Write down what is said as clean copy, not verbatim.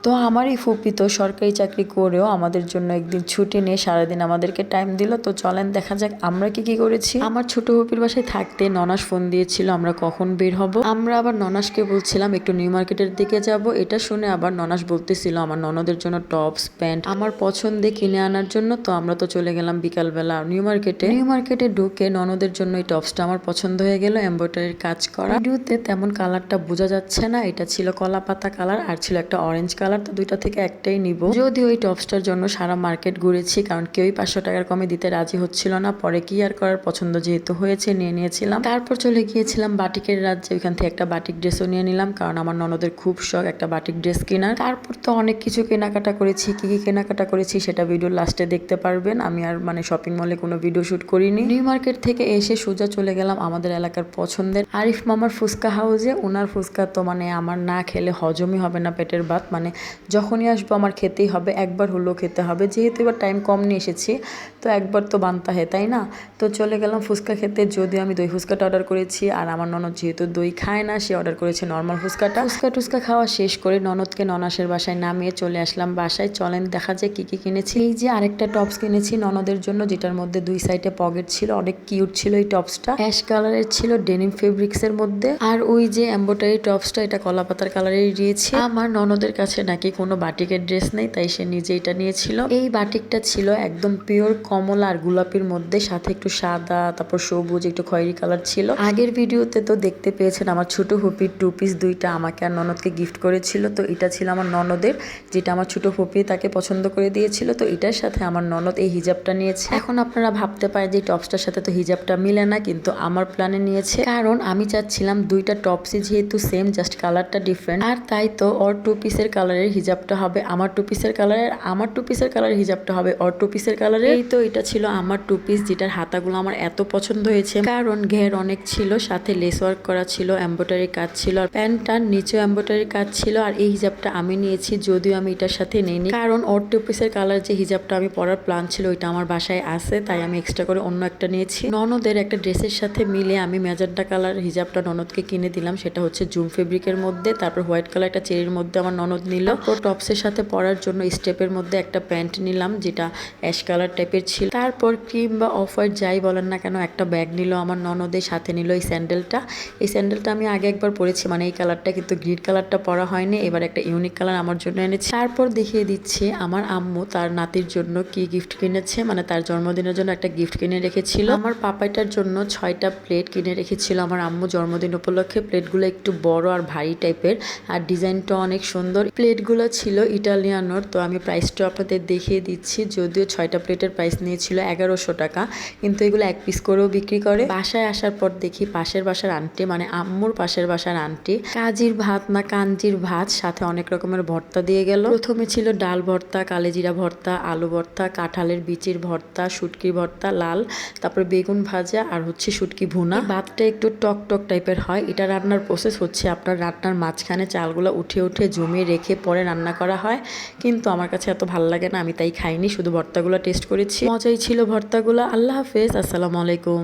তো আমার এই ফুপি তো সরকারি চাকরি করেও আমাদের জন্য একদিন ছুটি নিয়ে সারাদিন আমাদেরকে টাইম দিল। তো চলেন দেখা যাক আমরা কি কি করেছি। আমার ছোট ফুপির বাসায় থাকতে ননাস ফোন দিয়েছিল আমরা কখন বের হব। আমরা আবার ননাসকে বলছিলাম একটু নিউ মার্কেটের দিকে যাব। এটা শুনে আবার ননাস বলতেছিল আমার ননদের জন্য টপস প্যান্ট আমার পছন্দে কিনে আনার জন্য। তো আমরা তো চলে গেলাম বিকালবেলা নিউ মার্কেটে। নিউ মার্কেটে ঢুকে ননদের জন্য এই টপসটা আমার পছন্দ হয়ে গেল, এমব্রয়ডারির কাজ করা। ভিডিওতে তেমন কালারটা বোঝা যাচ্ছে না, এটা ছিল কলা পাতা কালার আর ছিল একটা অরেঞ্জ কালার। তো দুইটা থেকে একটাই নিব। যদিও ওই টপসটার জন্য সারা মার্কেট ঘুরেছি, কারণ কেউই 500 টাকার কমে দিতে রাজি হচ্ছিল না। পরে কি আর করার, পছন্দ যেহেতু হয়েছে নিয়ে নিয়েছিলাম। তারপর চলে গিয়েছিলাম বাটিকের রাজ্যে, ওইখান থেকে একটা বাটিক ড্রেসও নিয়ে নিলাম, কারণ আমার ননদের খুব শখ একটা বাটিক ড্রেস কেনার। তারপর তো অনেক কিছু কেনাকাটা করেছি, কি কি কেনাকাটা করেছি সেটা ভিডিও লাস্টে দেখতে পারবেন। আমি আর শপিং মলে কোনো ভিডিও শুট করিনি। নিউ মার্কেট থেকে এসে সোজা চলে গেলাম আমাদের এলাকার পছন্দের আরিফ মামার ফুচকা হাউসে। ওনার ফুচকা তো আমার না খেলে হজমই হবে না, পেটের ভাত। যখনই আসবো আমার খেতেই হবে, একবার হলেও খেতে হবে। যেহেতু এবার টাইম কম নিয়ে এসেছি তো একবার তো বানতে হয়, তাই না? তো চলে গেলাম ফুচকা খেতে। যদিও আমি দই ফুচকাটা অর্ডার করেছি, আর আমার ননদ যেহেতু দই খায় না সে অর্ডার করেছে নর্মাল ফুচকাটা। ফুচকা টুচকা খাওয়া শেষ করে ননদকে ননাসের বাসায় নামিয়ে চলে আসলাম বাসায়। চলেন দেখা যায় কি কি কিনেছি। এই যে আরেকটা টপস কিনেছি ননদের জন্য, যেটার মধ্যে দুই সাইডে পকেট ছিল, অনেক কিউট ছিল এই টপসটা। অ্যাশ কালারের ছিল ডেনিম ফেব্রিক্স এর মধ্যে। আর ওই যে এমব্রয়ডারি টপসটা, এটা কলা পাতার কালারের দিয়েছি। আমার ননদের কাছে নাকি কোনো বাটিকের ড্রেস নেই, তাই সে নিজে এটা নিয়েছিল। এই বাটিকটা ছিল একদম পিওর কমলা আর গোলাপির মধ্যে, সাথে একটু সাদা, তারপর সবুজ, একটু খয়েরি কালার ছিল। আগের ভিডিওতে তো দেখতে পেয়েছেন আমার ছোট ফুপির 2 পিস দুইটা আমাকে আর ননদকে গিফট করেছিল। তো এটা ছিল আমার ননদের, যেটা আমার ছোট ফুপি তাকে পছন্দ করে দিয়েছিল। তো এটার সাথে আমার ননদ এই হিজাবটা নিয়েছে। এখন আপনারা ভাবতে পারেন যে টপসটার সাথে তো হিজাবটা মিলে না, কিন্তু আমার প্ল্যানে নিয়েছে, কারণ আমি চাচ্ছিলাম দুইটা টপসই যেহেতু সেম, জাস্ট কালারটা ডিফারেন্ট। আর তাই তো ওর 2 পিসের কালারের হিজাবটা হবে আমার 2 পিসের কালারের, আমার 2 পিসের কালারের হিজাবটা হবে ওর 2 পিসের কালারের। এই তো এটা ছিল আমার 2 পিস, যেটার হাতাগুলো আমার এত পছন্দ হয়েছে, কারণ ঘের অনেক ছিল, সাথে লেস ওয়ার্ক করা ছিল, এমব্রয়ডারি কাজ ছিল, আর প্যান্টটার নিচেও এমব্রয়ডারি কাজ ছিল। আর এই হিজাবটা আমি নিয়েছি, যদিও আমি এটার সাথে নেইনি, কারণ ওর 2 পিসের কালার যে হিজাবটা আমি পরার প্ল্যান ছিল ওইটা আমার বাসায় আছে, তাই আমি এক্সট্রা করে অন্য একটা নিয়েছি। ননদের একটা ড্রেসের সাথে মিলে আমি ম্যাজেন্টা কালার হিজাবটা ননদকে কিনে দিলাম, সেটা হচ্ছে জুম ফেব্রিকের মধ্যে। তারপর হোয়াইট কালার একটা চেরির মধ্যে আমার ননদ নিল। তারপর টপসের সাথে পরার জন্য স্টেপের মধ্যে একটা প্যান্ট নিলাম, যেটা অ্যাশ কালার টাইপের ছিল। তারপর ক্রিম বা অফ হোয়াইট যাই বলেন না কেন, একটা ব্যাগ নিল আমার ননদের, সাথে নিল এই স্যান্ডেলটা। এই স্যান্ডেলটা আমি আগে একবার পরেছি, এই কালারটা, কিন্তু গ্রিন কালারটা পরা হয়নি। এবার একটা ইউনিক কালার আমার জন্য এনেছি। তারপর দেখিয়ে দিচ্ছি আমার আম্মু তার নাতির জন্য কি গিফট কিনেছে, তার জন্মদিনের জন্য একটা গিফট কিনে রেখেছিল। আমার পাপাইটার জন্য 6টা প্লেট কিনে রেখেছিল আমার আম্মু জন্মদিন উপলক্ষে। প্লেটগুলো একটু বড় আর ভারী টাইপের, আর ডিজাইনটা অনেক সুন্দর। প্লেটগুলো ছিল ইটালিয়ানোর। তো আমি প্রাইসটা আপনাদের দেখিয়ে দিচ্ছি। যদিও 6টা প্লেটের প্রাইস নিয়েছিল 1100 টাকা, কিন্তু এগুলো 1 পিস করেও বিক্রি করে। বাসায় আসার পর দেখি পাশের বাসার আন্টি, আম্মুর পাশের বাসার আন্টি, কাজির ভাত না কাঞ্জির ভাত সাথে অনেক রকমের ভর্তা দিয়ে গেল। প্রথমে ছিল ডাল ভর্তা, কালেজিরা ভর্তা, আলু ভর্তা, কাঁঠালের বিচির ভর্তা, শুটকি ভর্তা লাল, তারপর বেগুন ভাজা, আর হচ্ছে শুটকি ভুনা। ভাতটা একটু টক টক টাইপের হয়। এটা রান্নার প্রসেস হচ্ছে আপনার রান্নার মাঝখানে চালগুলো উঠে উঠে জমিয়ে রেখে পরে রান্না করা হয়, কিন্তু আমার কাছে এত ভালো লাগে না, আমি তাই খাইনি, শুধু ভর্তাগুলো টেস্ট করেছি। মজাই ছিল ভর্তাগুলো। আল্লাহ হাফেজ, আসসালামু আলাইকুম।